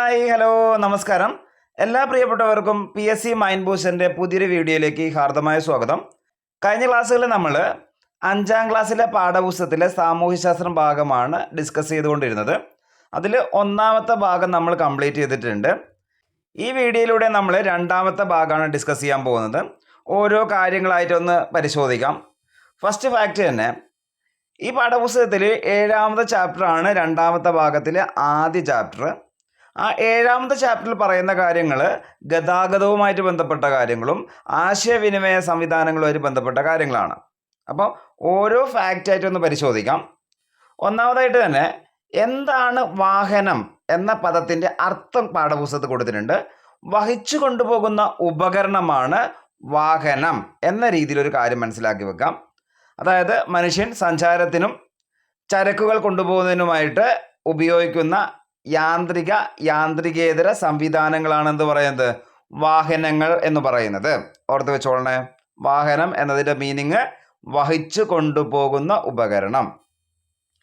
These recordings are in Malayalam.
ഹായ് ഹലോ നമസ്കാരം. എല്ലാ പ്രിയപ്പെട്ടവർക്കും PSC മൈൻഡ് ബൂസ്റ്ററിൻ്റെ പുതിയൊരു വീഡിയോയിലേക്ക് ഹാർദമായ സ്വാഗതം. കഴിഞ്ഞ ക്ലാസ്സുകളിൽ നമ്മൾ 5ാം ക്ലാസ്സിലെ പാഠപുസ്തകത്തിലെ സാമൂഹ്യശാസ്ത്രം ഭാഗമാണ് ഡിസ്കസ് ചെയ്തുകൊണ്ടിരുന്നത്. അതിൽ 1ാമത്തെ ഭാഗം നമ്മൾ കംപ്ലീറ്റ് ചെയ്തിട്ടുണ്ട്. ഈ വീഡിയോയിലൂടെ നമ്മൾ 2ാമത്തെ ഭാഗമാണ് ഡിസ്കസ് ചെയ്യാൻ പോകുന്നത്. ഓരോ കാര്യങ്ങളായിട്ടൊന്ന് പരിശോധിക്കാം. ഫസ്റ്റ് ഫാക്റ്റ് തന്നെ, ഈ പാഠപുസ്തകത്തിൽ 7ാമത്തെ ചാപ്റ്ററാണ് 2ാമത്തെ ഭാഗത്തിലെ ആദ്യ ചാപ്റ്റർ. ആ 7ാമത്തെ ചാപ്റ്ററിൽ പറയുന്ന കാര്യങ്ങൾ ഗതാഗതവുമായിട്ട് ബന്ധപ്പെട്ട കാര്യങ്ങളും ആശയവിനിമയ സംവിധാനങ്ങളുമായിട്ട് ബന്ധപ്പെട്ട കാര്യങ്ങളാണ്. അപ്പോൾ ഓരോ ഫാക്റ്റായിട്ടൊന്ന് പരിശോധിക്കാം. ഒന്നാമതായിട്ട് തന്നെ, എന്താണ് വാഹനം എന്ന പദത്തിൻ്റെ അർത്ഥം പാഠപുസ്തകത്തിൽ കൊടുത്തിട്ടുണ്ട്. വഹിച്ചു കൊണ്ടുപോകുന്ന ഉപകരണമാണ് വാഹനം എന്ന രീതിയിലൊരു കാര്യം മനസ്സിലാക്കി വെക്കാം. അതായത് മനുഷ്യൻ സഞ്ചാരത്തിനും ചരക്കുകൾ കൊണ്ടുപോകുന്നതിനുമായിട്ട് ഉപയോഗിക്കുന്ന യാന്ത്രികേതര സംവിധാനങ്ങളാണ് എന്ത് പറയുന്നത്, വാഹനങ്ങൾ എന്ന് പറയുന്നത്. ഓർത്ത് വെച്ചോളണേ, വാഹനം എന്നതിൻ്റെ മീനിങ് വഹിച്ചു കൊണ്ടുപോകുന്ന ഉപകരണം.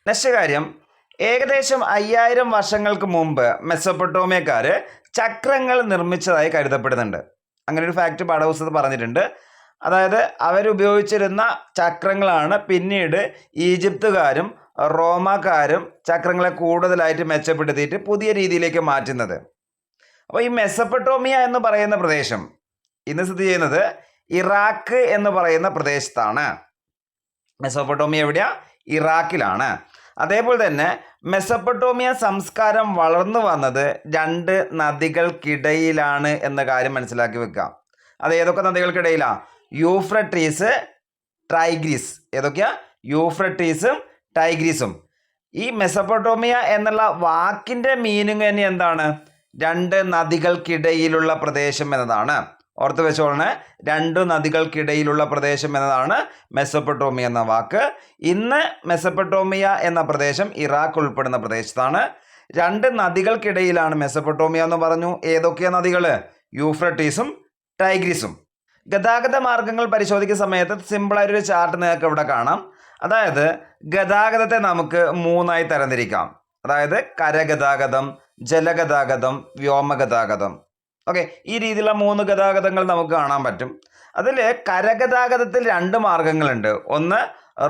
നെക്സ്റ്റ് കാര്യം, ഏകദേശം 5000 വർഷങ്ങൾക്ക് മുമ്പ് മെസൊപ്പൊട്ടോമിയക്കാർ ചക്രങ്ങൾ നിർമ്മിച്ചതായി കരുതപ്പെടുന്നുണ്ട്. അങ്ങനെ ഒരു ഫാക്റ്റ് പാഠപുസ്തകത്തിൽ പറഞ്ഞിട്ടുണ്ട്. അതായത് അവരുപയോഗിച്ചിരുന്ന ചക്രങ്ങളാണ് പിന്നീട് ഈജിപ്തുകാരും റോമാക്കാരും ചക്രങ്ങളെ കൂടുതലായിട്ട് മെച്ചപ്പെടുത്തിയിട്ട് പുതിയ രീതിയിലേക്ക് മാറ്റുന്നത്. അപ്പോൾ ഈ മെസൊപ്പൊട്ടോമിയ എന്ന് പറയുന്ന പ്രദേശം ഇന്ന് സ്ഥിതി ചെയ്യുന്നത് ഇറാഖ് എന്ന് പറയുന്ന പ്രദേശത്താണ്. മെസൊപ്പൊട്ടോമിയ എവിടെയാ? ഇറാഖിലാണ്. അതേപോലെ തന്നെ മെസൊപ്പൊട്ടോമിയ സംസ്കാരം വളർന്നു വന്നത് 2 നദികൾക്കിടയിലാണ് എന്ന കാര്യം മനസ്സിലാക്കി വെക്കാം. അത് ഏതൊക്കെ നദികൾക്കിടയിലാണ്? യൂഫ്രട്ടീസ്, ടൈഗ്രീസ്. ഏതൊക്കെയാ? യൂഫ്രട്ടീസും ടൈഗ്രീസും. ഈ മെസൊപ്പൊട്ടോമിയ എന്നുള്ള വാക്കിൻ്റെ മീനിങ് തന്നെ എന്താണ്? 2 നദികൾക്കിടയിലുള്ള പ്രദേശം എന്നതാണ്. ഓർത്ത് വെച്ചോളണേ, 2 നദികൾക്കിടയിലുള്ള പ്രദേശം എന്നതാണ് മെസൊപ്പൊട്ടോമിയ എന്ന വാക്ക്. ഇന്ന് മെസൊപ്പൊട്ടോമിയ എന്ന പ്രദേശം ഇറാഖ് ഉൾപ്പെടുന്ന പ്രദേശത്താണ്. 2 നദികൾക്കിടയിലാണ് മെസൊപ്പൊട്ടോമിയ എന്ന് പറഞ്ഞു. ഏതൊക്കെയാ നദികൾ? യൂഫ്രട്ടീസും ടൈഗ്രീസും. ഗതാഗത മാർഗങ്ങൾ പരിശോധിക്കുന്ന സമയത്ത് സിമ്പിളായിട്ടൊരു ചാർട്ട് നിങ്ങൾക്ക് ഇവിടെ കാണാം. അതായത് ഗതാഗതത്തെ നമുക്ക് 3ആയി തരംതിരിക്കാം. അതായത് കരഗതാഗതം, ജലഗതാഗതം, വ്യോമഗതാഗതം. ഓക്കെ, ഈ രീതിയിലുള്ള 3 ഗതാഗതങ്ങൾ നമുക്ക് കാണാൻ പറ്റും. അതിൽ കരഗതാഗതത്തിൽ 2 മാർഗങ്ങളുണ്ട്. ഒന്ന്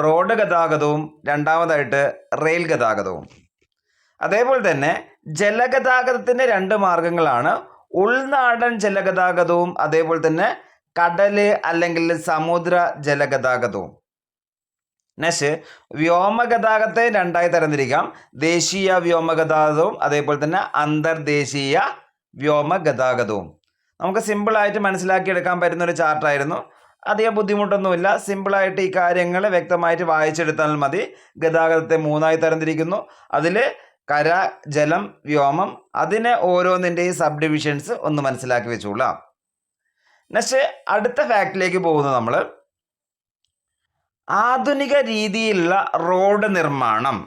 റോഡ് ഗതാഗതവും രണ്ടാമതായിട്ട് റെയിൽ ഗതാഗതവും. അതേപോലെ തന്നെ ജലഗതാഗതത്തിൻ്റെ 2 മാർഗങ്ങളാണ്. ഉൾനാടൻ ജലഗതാഗതവും അതേപോലെ തന്നെ കടല് അല്ലെങ്കിൽ സമുദ്ര ജലഗതാഗതവും. നെക്സ്റ്റ് വ്യോമഗതാഗതത്തെ 2ആയി തരംതിരിക്കാം. ദേശീയ വ്യോമഗതാഗതവും അതേപോലെ തന്നെ അന്തർദേശീയ വ്യോമഗതാഗതവും. നമുക്ക് സിമ്പിളായിട്ട് മനസ്സിലാക്കിയെടുക്കാൻ പറ്റുന്നൊരു ചാർട്ടായിരുന്നു. അധികം ബുദ്ധിമുട്ടൊന്നുമില്ല. സിമ്പിളായിട്ട് ഈ കാര്യങ്ങൾ വ്യക്തമായിട്ട് വായിച്ചെടുത്താൽ മതി. ഗതാഗതത്തെ 3ആയി തരംതിരിക്കുന്നു. അതിൽ കര, ജലം, വ്യോമം. അതിനെ ഓരോന്നിൻ്റെയും സബ് ഡിവിഷൻസ് ഒന്ന് മനസ്സിലാക്കി വെച്ചോളാം. നെക്സ്റ്റ് അടുത്ത ഫാക്റ്റിലേക്ക് പോകുന്നു നമ്മൾ. ആധുനിക രീതിയിലുള്ള റോഡ് നിർമ്മാണം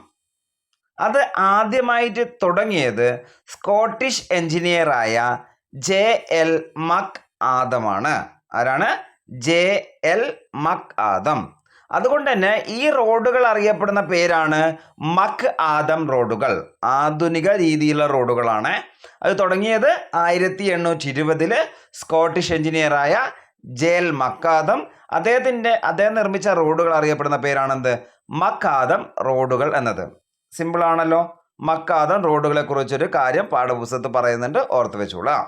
അത് ആദ്യമായിട്ട് തുടങ്ങിയത് സ്കോട്ടിഷ് എഞ്ചിനീയറായ JL മക് ആദമാണ്. ആരാണ്? JL മക് ആദം. അതുകൊണ്ട് തന്നെ ഈ റോഡുകൾ അറിയപ്പെടുന്ന പേരാണ് മക് ആദം റോഡുകൾ. ആധുനിക രീതിയിലുള്ള റോഡുകളാണ്. അത് തുടങ്ങിയത് 1820 സ്കോട്ടിഷ് എഞ്ചിനീയറായ JL മക് ആദം. അദ്ദേഹം നിർമ്മിച്ച റോഡുകൾ അറിയപ്പെടുന്ന പേരാണെന്ത്? മക് ആദം റോഡുകൾ എന്നത്. സിമ്പിളാണല്ലോ. മക് ആദം റോഡുകളെ കുറിച്ചൊരു കാര്യം പാഠപുസ്തകത്തിൽ പറയുന്നുണ്ട്, ഓർത്ത് വെച്ചോളാം.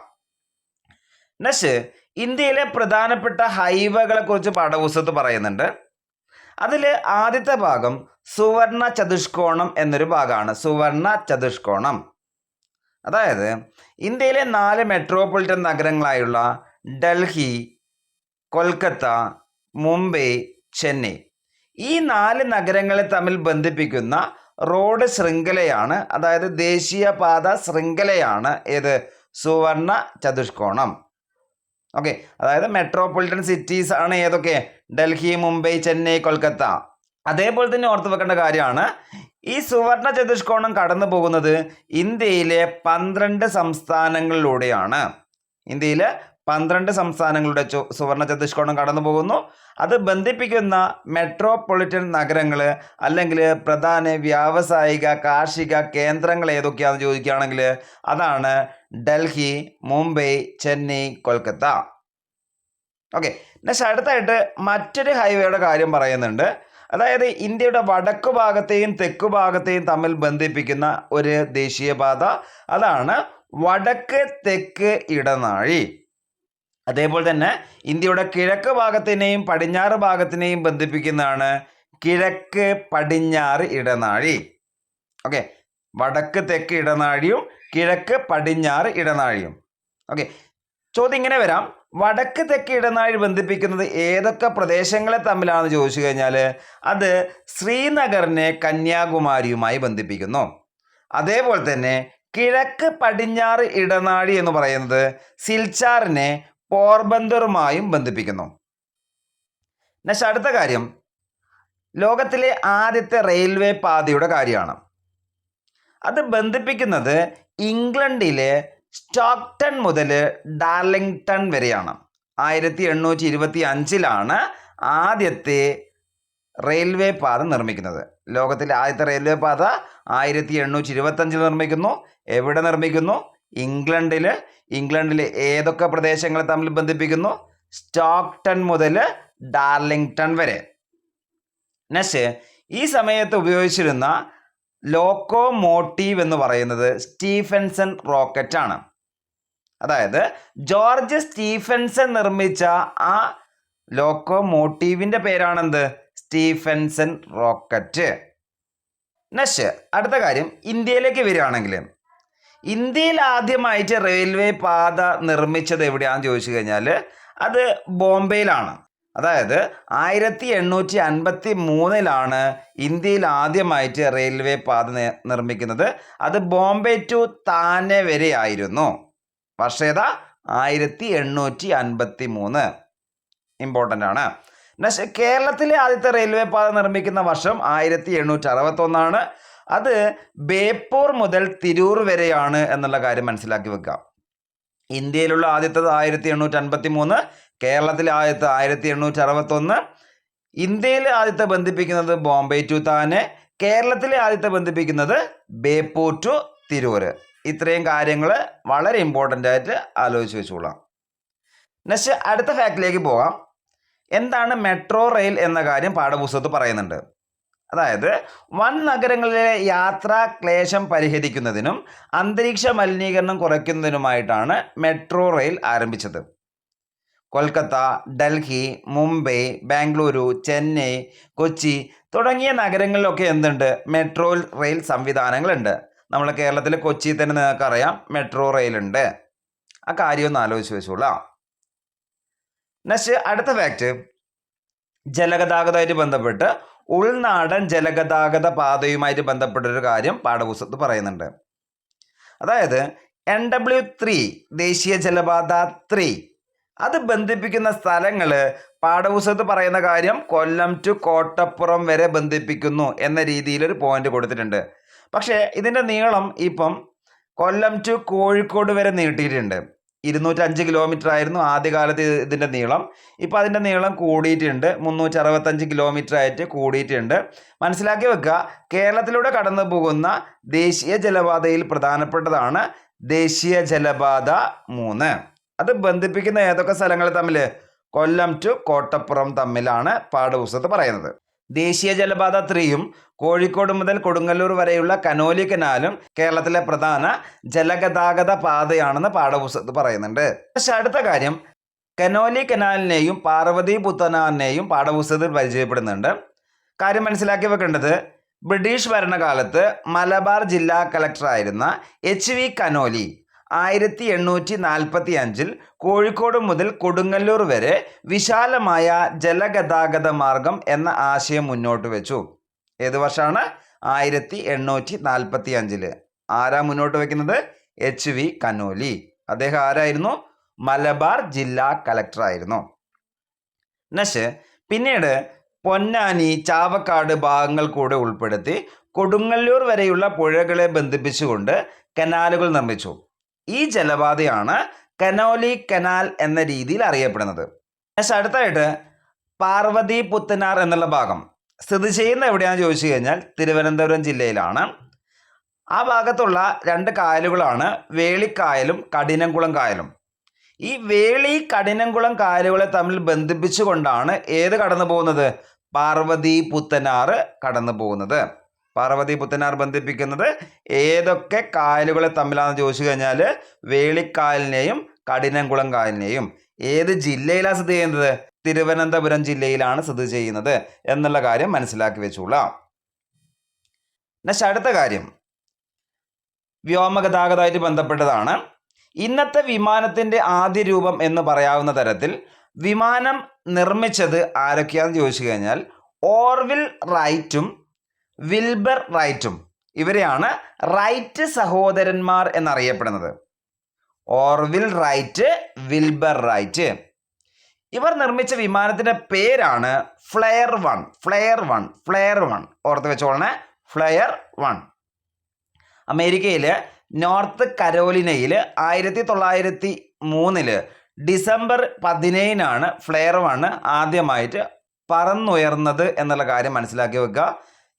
നെക്സ്റ്റ് ഇന്ത്യയിലെ പ്രധാനപ്പെട്ട ഹൈവേകളെ കുറിച്ച് പാഠപുസ്തകത്തിൽ പറയുന്നുണ്ട്. അതിൽ ആദ്യത്തെ ഭാഗം സുവർണ ചതുഷ്കോണം എന്നൊരു ഭാഗമാണ്. സുവർണ ചതുഷ്കോണം അതായത് ഇന്ത്യയിലെ 4 മെട്രോപൊളിറ്റൻ നഗരങ്ങളായുള്ള ഡൽഹി, കൊൽക്കത്ത, മുംബൈ, ചെന്നൈ, ഈ 4 നഗരങ്ങളെ തമ്മിൽ ബന്ധിപ്പിക്കുന്ന റോഡ് ശൃംഖലയാണ്, അതായത് ദേശീയപാത ശൃംഖലയാണ് ഏത്? സുവർണ ചതുഷ്കോണം. ഓക്കെ, അതായത് മെട്രോപൊളിറ്റൻ സിറ്റീസ് ആണ് ഏതൊക്കെ? ഡൽഹി, മുംബൈ, ചെന്നൈ, കൊൽക്കത്ത. അതേപോലെ തന്നെ ഓർത്ത് വെക്കേണ്ട കാര്യമാണ്, ഈ സുവർണ ചതുഷ്കോണം കടന്നു പോകുന്നത് ഇന്ത്യയിലെ 12 സംസ്ഥാനങ്ങളിലൂടെയാണ്. ഇന്ത്യയിലെ 12 സംസ്ഥാനങ്ങളുടെ സുവർണ ചതുഷ്കോണം കടന്നു പോകുന്നു. അത് ബന്ധിപ്പിക്കുന്ന മെട്രോപൊളിറ്റൻ നഗരങ്ങൾ അല്ലെങ്കിൽ പ്രധാന വ്യാവസായിക കാർഷിക കേന്ദ്രങ്ങൾ ഏതൊക്കെയാണെന്ന് ചോദിക്കുകയാണെങ്കിൽ അതാണ് ഡൽഹി, മുംബൈ, ചെന്നൈ, കൊൽക്കത്ത. ഓക്കെ, നെക്സ്റ്റ് അടുത്തായിട്ട് മറ്റൊരു ഹൈവേയുടെ കാര്യം പറയുന്നുണ്ട്. അതായത് ഇന്ത്യയുടെ വടക്കു ഭാഗത്തെയും തെക്കു ഭാഗത്തെയും തമ്മിൽ ബന്ധിപ്പിക്കുന്ന ഒരു ദേശീയപാത, അതാണ് വടക്ക് തെക്ക് ഇടനാഴി. അതേപോലെ തന്നെ ഇന്ത്യയുടെ കിഴക്ക് ഭാഗത്തിനെയും പടിഞ്ഞാറ് ഭാഗത്തിനെയും ബന്ധിപ്പിക്കുന്നതാണ് കിഴക്ക് പടിഞ്ഞാറ് ഇടനാഴി. ഓക്കെ, വടക്ക് തെക്ക് ഇടനാഴിയും കിഴക്ക് പടിഞ്ഞാറ് ഇടനാഴിയും. ഓക്കെ, ചോദ്യം ഇങ്ങനെ വരാം, വടക്ക് തെക്ക് ഇടനാഴി ബന്ധിപ്പിക്കുന്നത് ഏതൊക്കെ പ്രദേശങ്ങളെ തമ്മിലാണെന്ന് ചോദിച്ചു കഴിഞ്ഞാൽ അത് ശ്രീനഗറിനെ കന്യാകുമാരിയുമായി ബന്ധിപ്പിക്കുന്നു. അതേപോലെ തന്നെ കിഴക്ക് പടിഞ്ഞാറ് ഇടനാഴി എന്ന് പറയുന്നത് സിൽച്ചാറിനെ പോർബന്ദറുമായും ബന്ധിപ്പിക്കുന്നു. നെക്സ്റ്റ് അടുത്ത കാര്യം ലോകത്തിലെ ആദ്യത്തെ റെയിൽവേ പാതയുടെ കാര്യമാണ്. അത് ബന്ധിപ്പിക്കുന്നത് ഇംഗ്ലണ്ടിലെ സ്റ്റോക്ടൺ മുതൽ ഡാർലിംഗ്ടൺ വരെയാണ്. 1825 ആദ്യത്തെ റെയിൽവേ പാത നിർമ്മിക്കുന്നത്. ലോകത്തിലെ ആദ്യത്തെ റെയിൽവേ പാത 1825 നിർമ്മിക്കുന്നു. എവിടെ നിർമ്മിക്കുന്നു? ഇംഗ്ലണ്ടിലെ ഏതൊക്കെ പ്രദേശങ്ങളെ തമ്മിൽ ബന്ധിപ്പിക്കുന്നു? സ്റ്റോക്ടൺ മുതൽ ഡാർലിംഗ്ടൺ വരെ. നെക്സ്റ്റ്, ഈ സമയത്ത് ഉപയോഗിച്ചിരുന്ന ലോക്കോമോട്ടീവ് എന്ന് പറയുന്നത് സ്റ്റീഫൻസൺ റോക്കറ്റ് ആണ്. അതായത് ജോർജ് സ്റ്റീഫൻസൺ നിർമ്മിച്ച ആ ലോക്കോമോട്ടീവിൻ്റെ പേരാണെന്ത്? Stephenson rocket. നെക്സ്റ്റ് അടുത്ത കാര്യം ഇന്ത്യയിലേക്ക് വരികയാണെങ്കിൽ ഇന്ത്യയിൽ ആദ്യമായിട്ട് റെയിൽവേ പാത നിർമ്മിച്ചത് എവിടെയാണെന്ന് ചോദിച്ചു കഴിഞ്ഞാൽ അത് ബോംബെയിലാണ്. അതായത് 1853 ഇന്ത്യയിൽ ആദ്യമായിട്ട് റെയിൽവേ പാത നിർമ്മിക്കുന്നത്. അത് ബോംബെ ടു താനെ വരെ ആയിരുന്നു. വർഷം ഏതാ? 1853. ഇമ്പോർട്ടൻ്റ് ആണ്. നെക്സ്റ്റ്, കേരളത്തിലെ ആദ്യത്തെ റെയിൽവേ പാത നിർമ്മിക്കുന്ന വർഷം 1861. അത് ബേപ്പൂർ മുതൽ തിരൂർ വരെയാണ് എന്നുള്ള കാര്യം മനസ്സിലാക്കി വെക്കുക. ഇന്ത്യയിലുള്ള ആദ്യത്തത് 1853, കേരളത്തിലെ ആദ്യത്തെ 1861. ഇന്ത്യയിലെ ആദ്യത്തെ ബന്ധിപ്പിക്കുന്നത് ബോംബെ ടു താനെ, കേരളത്തിലെ ആദ്യത്തെ ബന്ധിപ്പിക്കുന്നത് ബേപ്പൂർ ടു തിരൂർ. ഇത്രയും കാര്യങ്ങൾ വളരെ ഇമ്പോർട്ടൻ്റ് ആയിട്ട് ആലോചിച്ച് വെച്ചോളാം. നെക്സ്റ്റ് അടുത്ത ഫാക്റ്റിലേക്ക് പോകാം. എന്താണ് മെട്രോ റെയിൽ എന്ന കാര്യം പാഠപുസ്തകത്തിൽ പറയുന്നുണ്ട്. അതായത് വൻ നഗരങ്ങളിലെ യാത്രാ ക്ലേശം പരിഹരിക്കുന്നതിനും അന്തരീക്ഷ മലിനീകരണം കുറയ്ക്കുന്നതിനുമായിട്ടാണ് മെട്രോ റെയിൽ ആരംഭിച്ചത്. കൊൽക്കത്ത, ഡൽഹി, മുംബൈ, ബാംഗ്ലൂരു, ചെന്നൈ, കൊച്ചി തുടങ്ങിയ നഗരങ്ങളിലൊക്കെ എന്തുണ്ട്? മെട്രോ റെയിൽ സംവിധാനങ്ങളുണ്ട്. നമ്മുടെ കേരളത്തിലെ കൊച്ചിയിൽ തന്നെ നിങ്ങൾക്കറിയാം മെട്രോ റെയിലുണ്ട്. ആ കാര്യം ഒന്ന് ആലോചിച്ച് വെച്ചോളാം. നെക്സ്റ്റ് അടുത്ത ഫാക്റ്റ്, ജലഗതാഗതമായിട്ട് ബന്ധപ്പെട്ട് ഉൾനാടൻ ജലഗതാഗത പാതയുമായിട്ട് ബന്ധപ്പെട്ടൊരു കാര്യം പാഠപുസ്തകത്തിൽ പറയുന്നുണ്ട്. അതായത് NW3 ദേശീയ ജലപാത 3 അത് ബന്ധിപ്പിക്കുന്ന സ്ഥലങ്ങൾ പാഠപുസ്തകത്തിൽ പറയുന്ന കാര്യം കൊല്ലം ടു കോട്ടപ്പുറം വരെ ബന്ധിപ്പിക്കുന്നു എന്ന രീതിയിലൊരു പോയിന്റ് കൊടുത്തിട്ടുണ്ട്. പക്ഷേ ഇതിൻ്റെ നീളം ഇപ്പം കൊല്ലം ടു കോഴിക്കോട് വരെ നീട്ടിയിട്ടുണ്ട്. 205 കിലോമീറ്റർ ആയിരുന്നു ആദ്യകാലത്ത് ഇതിൻ്റെ നീളം. ഇപ്പോൾ അതിൻ്റെ നീളം കൂടിയിട്ടുണ്ട്, 365 കിലോമീറ്റർ ആയിട്ട് കൂടിയിട്ടുണ്ട്. മനസ്സിലാക്കി വെക്കുക, കേരളത്തിലൂടെ കടന്നു പോകുന്ന ദേശീയ ജലപാതയിൽ പ്രധാനപ്പെട്ടതാണ് ദേശീയ ജലപാത 3. അത് ബന്ധിപ്പിക്കുന്ന ഏതൊക്കെ സ്ഥലങ്ങൾ തമ്മിൽ? കൊല്ലം ടു കോട്ടപ്പുറം തമ്മിലാണ് പാഠപുസ്തകത്തിൽ പറയുന്നത്. ദേശീയ ജലപാത 3യും കോഴിക്കോട് മുതൽ കൊടുങ്ങല്ലൂർ വരെയുള്ള കനോലി കനാലും കേരളത്തിലെ പ്രധാന ജലഗതാഗത പാതയാണെന്ന് പാഠപുസ്തകത്തിൽ പറയുന്നുണ്ട്. പക്ഷെ അടുത്ത കാര്യം, കനോലി കനാലിനെയും പാർവതി പുത്തനാറിനെയും പാഠപുസ്തകത്തിൽ പരിചയപ്പെടുന്നുണ്ട്. കാര്യം മനസ്സിലാക്കി വെക്കേണ്ടത്, ബ്രിട്ടീഷ് ഭരണകാലത്ത് മലബാർ ജില്ലാ കളക്ടറായിരുന്ന HV കനോലി 1845 കോഴിക്കോട് മുതൽ കൊടുങ്ങല്ലൂർ വരെ വിശാലമായ ജലഗതാഗത മാർഗം എന്ന ആശയം മുന്നോട്ട് വെച്ചു. ഏത് വർഷമാണ്? 1845. ആരാ മുന്നോട്ട് വയ്ക്കുന്നത്? HV Conolly. അദ്ദേഹം ആരായിരുന്നു? മലബാർ ജില്ലാ കളക്ടറായിരുന്നു. നെക്സ്റ്റ്, പിന്നീട് പൊന്നാനി, ചാവക്കാട് ഭാഗങ്ങൾ കൂടെ ഉൾപ്പെടുത്തി കൊടുങ്ങല്ലൂർ വരെയുള്ള പുഴകളെ ബന്ധിപ്പിച്ചുകൊണ്ട് കനാലുകൾ നിർമ്മിച്ചു. ഈ ജലപാതയാണ് കനോലി കനാൽ എന്ന രീതിയിൽ അറിയപ്പെടുന്നത്. നെക്സ്റ്റ് അടുത്തായിട്ട് പാർവതി പുത്തനാർ എന്നുള്ള ഭാഗം സ്ഥിതി ചെയ്യുന്ന എവിടെയാണെന്ന് ചോദിച്ചു കഴിഞ്ഞാൽ തിരുവനന്തപുരം ജില്ലയിലാണ്. ആ ഭാഗത്തുള്ള രണ്ട് കായലുകളാണ് വേളിക്കായലും കഠിനംകുളം കായലും. ഈ വേളി കഠിനംകുളം കായലുകളെ തമ്മിൽ ബന്ധിപ്പിച്ചുകൊണ്ടാണ് ഏത് കടന്നു പോകുന്നത്? പാർവതി പുത്തനാർ കടന്നു പോകുന്നത്. പാർവതി പുത്തനാർ ബന്ധിപ്പിക്കുന്നത് ഏതൊക്കെ കായലുകളെ തമ്മിലാണെന്ന് ചോദിച്ചു കഴിഞ്ഞാൽ വേളിക്കായലിനെയും കഠിനംകുളം കായലിനെയും. ഏത് ജില്ലയിലാണ് സ്ഥിതി ചെയ്യുന്നത്? തിരുവനന്തപുരം ജില്ലയിലാണ് സ്ഥിതി ചെയ്യുന്നത് എന്നുള്ള കാര്യം മനസ്സിലാക്കി വെച്ചോളാം. നെക്സ്റ്റ് അടുത്ത കാര്യം വ്യോമഗതാഗതമായിട്ട് ബന്ധപ്പെട്ടതാണ്. ഇന്നത്തെ വിമാനത്തിൻ്റെ ആദ്യ രൂപം എന്ന് പറയാവുന്ന തരത്തിൽ വിമാനം നിർമ്മിച്ചത് ആരൊക്കെയാണെന്ന് ചോദിച്ചു കഴിഞ്ഞാൽ ഓർവിൽ റൈറ്റും വിൽബർ റൈറ്റും. ഇവരെയാണ് റൈറ്റ് സഹോദരന്മാർ എന്നറിയപ്പെടുന്നത്. Orville Wright, Wilbur Wright. ഇവർ നിർമ്മിച്ച വിമാനത്തിൻ്റെ പേരാണ് ഫ്ലെയർ 1. ഫ്ലെയർ 1 ഓർത്ത് വെച്ചോളണേ. ഫ്ലെയർ 1 അമേരിക്കയിൽ നോർത്ത് കരോലിനയിൽ 1903 ഡിസംബർ 17 ഫ്ലെയർ 1 ആദ്യമായിട്ട് പറന്നുയർന്നത് എന്നുള്ള കാര്യം മനസ്സിലാക്കി വെക്കുക.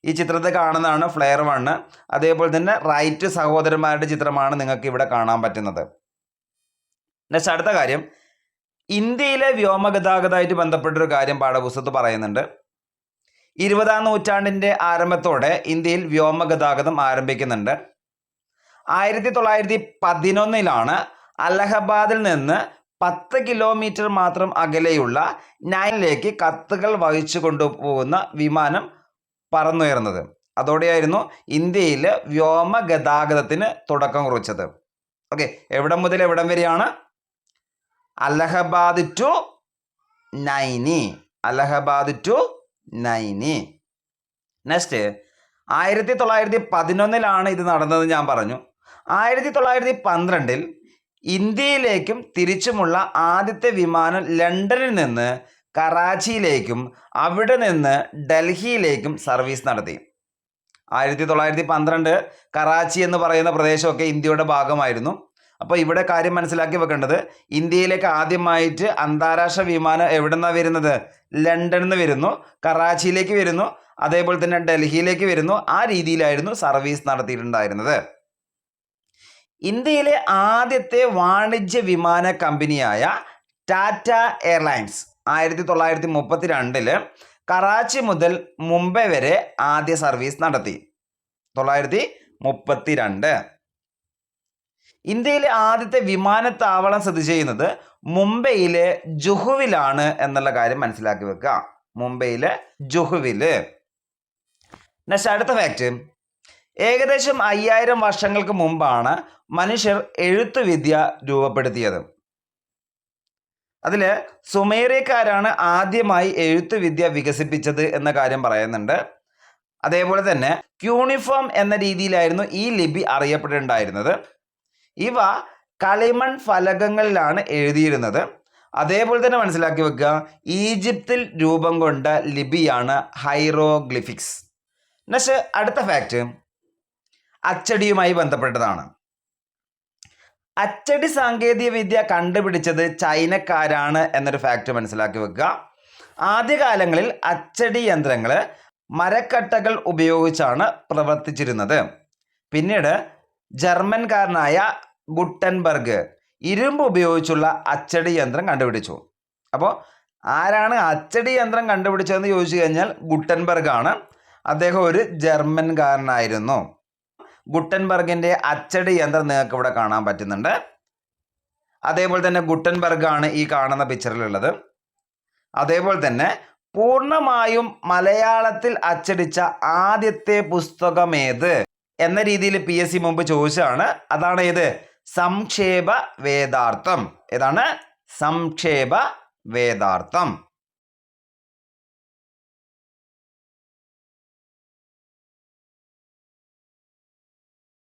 ഈ ചിത്രത്തിൽ കാണുന്നതാണ് ഫ്ലെയർ 1. അതേപോലെ തന്നെ റൈറ്റ് സഹോദരന്മാരുടെ ചിത്രമാണ് നിങ്ങൾക്ക് ഇവിടെ കാണാൻ പറ്റുന്നത്. നെക്സ്റ്റ് അടുത്ത കാര്യം ഇന്ത്യയിലെ വ്യോമഗതാഗതമായിട്ട് ബന്ധപ്പെട്ടൊരു കാര്യം പാഠപുസ്തകത്ത് പറയുന്നുണ്ട്. 20-ാം നൂറ്റാണ്ടിൻ്റെ ആരംഭത്തോടെ ഇന്ത്യയിൽ വ്യോമഗതാഗതം ആരംഭിക്കുന്നുണ്ട്. 1911 അലഹബാദിൽ നിന്ന് 10 കിലോമീറ്റർ മാത്രം അകലെയുള്ള നൈനിലേക്ക് കത്തുകൾ വഹിച്ചു കൊണ്ടുപോകുന്ന വിമാനം പറന്നുയർന്നത്. അതോടെയായിരുന്നു ഇന്ത്യയിൽ വ്യോമഗതാഗതത്തിന് തുടക്കം കുറിച്ചത്. ഓക്കെ, എവിടം മുതൽ എവിടം വരെയാണ്? അലഹബാദ് ടു നൈനി. നെക്സ്റ്റ് 1911 ഇത് നടന്നത് ഞാൻ പറഞ്ഞു. 1912 ഇന്ത്യയിലേക്കും തിരിച്ചുമുള്ള ആദ്യത്തെ വിമാനം ലണ്ടനിൽ നിന്ന് കറാച്ചിയിലേക്കും അവിടെ നിന്ന് ഡൽഹിയിലേക്കും സർവീസ് നടത്തി. 1912 കറാച്ചി എന്ന് പറയുന്ന പ്രദേശമൊക്കെ ഇന്ത്യയുടെ ഭാഗമായിരുന്നു. അപ്പോൾ ഇവിടെ കാര്യം മനസ്സിലാക്കി വെക്കേണ്ടത്, ഇന്ത്യയിലേക്ക് ആദ്യമായിട്ട് അന്താരാഷ്ട്ര വിമാനം എവിടെ നിന്നാണ് വരുന്നത്? ലണ്ടനിൽ നിന്ന് വരുന്നു, കറാച്ചിയിലേക്ക് വരുന്നു, അതേപോലെ തന്നെ ഡൽഹിയിലേക്ക് വരുന്നു. ആ രീതിയിലായിരുന്നു സർവീസ് നടത്തിയിട്ടുണ്ടായിരുന്നത്. ഇന്ത്യയിലെ ആദ്യത്തെ വാണിജ്യ വിമാന കമ്പനിയായ ടാറ്റ എയർലൈൻസ് 1932 കറാച്ചി മുതൽ മുംബൈ വരെ ആദ്യ സർവീസ് നടത്തി. 1932 ഇന്ത്യയിലെ ആദ്യത്തെ വിമാനത്താവളം സ്ഥിതി ചെയ്യുന്നത് മുംബൈയിലെ ജുഹുവിലാണ് എന്നുള്ള കാര്യം മനസ്സിലാക്കി വെക്കുക. മുംബൈയിലെ ജുഹുവിൽ. നെക്സ്റ്റ് അടുത്ത ഫാക്റ്റ്, ഏകദേശം 5000 വർഷങ്ങൾക്ക് മുമ്പാണ് മനുഷ്യർ എഴുത്തുവിദ്യ രൂപപ്പെടുത്തിയത്. അതിൽ സുമേറിയക്കാരാണ് ആദ്യമായി എഴുത്തുവിദ്യ വികസിപ്പിച്ചത് എന്ന കാര്യം പറയുന്നുണ്ട്. അതേപോലെ തന്നെ ക്യൂണിഫോം എന്ന രീതിയിലായിരുന്നു ഈ ലിപി അറിയപ്പെട്ടിട്ടുണ്ടായിരുന്നത്. ഇവ കളിമൺ ഫലകങ്ങളിലാണ് എഴുതിയിരുന്നത്. അതേപോലെ തന്നെ മനസ്സിലാക്കി വെക്കുക, ഈജിപ്തിൽ രൂപം കൊണ്ട ലിപിയാണ് ഹൈറോഗ്ലിഫിക്സ്. നെക്സ്റ്റ് അടുത്ത ഫാക്റ്റ് അച്ചടിയുമായി ബന്ധപ്പെട്ടതാണ്. അച്ചടി സാങ്കേതിക വിദ്യ കണ്ടുപിടിച്ചത് ചൈനക്കാരാണ് എന്നൊരു ഫാക്റ്റ് മനസ്സിലാക്കി വെക്കുക. ആദ്യകാലങ്ങളിൽ അച്ചടി യന്ത്രങ്ങൾ മരക്കട്ടകൾ ഉപയോഗിച്ചാണ് പ്രവർത്തിച്ചിരുന്നത്. പിന്നീട് ജർമ്മൻകാരനായ ഗുട്ടൻബർഗ് ഇരുമ്പ് ഉപയോഗിച്ചുള്ള അച്ചടി യന്ത്രം കണ്ടുപിടിച്ചു. അപ്പോൾ ആരാണ് അച്ചടി യന്ത്രം കണ്ടുപിടിച്ചതെന്ന് ചോദിച്ചു കഴിഞ്ഞാൽ ഗുട്ടൻബർഗ് ആണ്. അദ്ദേഹം ഒരു ജർമ്മൻകാരനായിരുന്നു. ഗുട്ടൻബർഗിൻ്റെ അച്ചടി യന്ത്രം നിങ്ങൾക്ക് ഇവിടെ കാണാൻ പറ്റുന്നുണ്ട്. അതേപോലെ തന്നെ ഗുട്ടൻബർഗ് ആണ് ഈ കാണുന്ന പിക്ചറിലുള്ളത്. അതേപോലെ തന്നെ പൂർണ്ണമായും മലയാളത്തിൽ അച്ചടിച്ച ആദ്യത്തെ പുസ്തകമേത് എന്ന രീതിയിൽ PSC മുമ്പ് ചോദിച്ചതാണ്. അതാണ് ഏത്? സംക്ഷേപ വേദാർത്ഥം. ഏതാണ്? സംക്ഷേപ വേദാർത്ഥം.